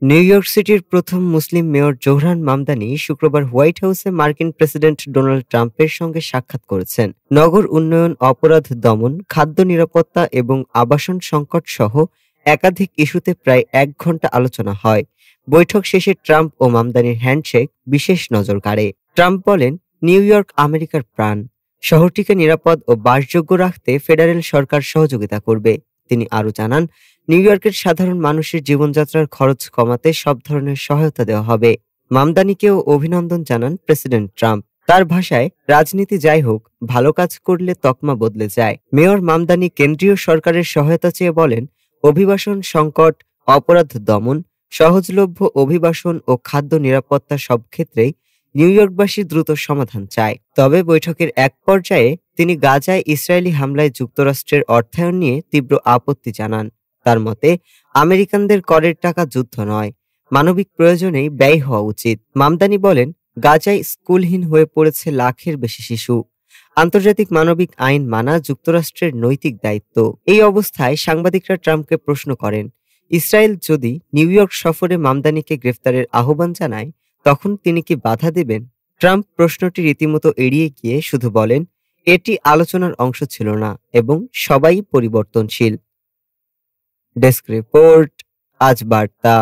New York সিটির প্রথম মুসলিম mayor Zohran Mamdani শুক্রবার হোয়াইট হাউসে মার্কিন প্রেসিডেন্ট ডোনাল্ড ট্রাম্পের সঙ্গে সাক্ষাৎ করেছেন। নগর উন্নয়ন, অপরাধ দমন, খাদ্য নিরাপত্তা এবং আবাসন সংকট সহ একাধিক ইস্যুতে প্রায় 1 ঘন্টা আলোচনা হয়। বৈঠক শেষে ট্রাম্প ও মামদানির হ্যান্ডশেক বিশেষ নজর কাড়ে। ট্রাম্প বলেন, নিউ ইয়র্ক আমেরিকার প্রাণ। শহরটিকে নিরাপদ ও বাসযোগ্য রাখতে ফেডারেল সরকার সহযোগিতা করবে। তিনি আরও জানান, নিউ ইয়র্কের সাধারণ মানুষের জীবনযাত্রার খরচ কমাতে সব ধরনের সহায়তা দেওয়া হবে। মামদানিকেও অভিনন্দন জানান প্রেসিডেন্ট ট্রাম্প। তার ভাষায়, রাজনীতি যাই হোক, ভালো কাজ করলে তকমা বদলে যায়। মেয়র মামদানি কেন্দ্রীয় সরকারের সহায়তা চেয়ে বলেন, অভিবাসন সংকট, অপরাধ দমন, সহজলভ্য অভিবাসন ও খাদ্য নিরাপত্তা সব ক্ষেত্রেই নিউ ইয়র্কবাসী দ্রুত সমাধান চায়। তবে বৈঠকের এক পর্যায়ে তিনি গাজায় ইসরায়েলি হামলায় যুক্তরাষ্ট্রের অর্থায়ন নিয়ে তীব্র আপত্তি জানান। তার মতে, আমেরিকানদের করের টাকা যুদ্ধ নয়, মানবিক প্রয়োজনেই ব্যয় হওয়া উচিত। মামদানি বলেন, গাজায় স্কুলহীন হয়ে পড়েছে লাখের বেশি শিশু। আন্তর্জাতিক মানবিক আইন মানা যুক্তরাষ্ট্রের নৈতিক দায়িত্ব। এই অবস্থায় সাংবাদিকরা ট্রাম্পকে প্রশ্ন করেন, ইসরায়েল যদি নিউ ইয়র্ক সফরে মামদানিকে গ্রেফতারের আহ্বান জানায়, তখন তিনি কি বাধা দেবেন? ট্রাম্প প্রশ্নটি রীতিমতো এড়িয়ে গিয়ে শুধু বলেন, এটি আলোচনার অংশ ছিল না এবং সবাই পরিবর্তনশীল। ডেস্ক রিপোর্ট, আজ বার্তা।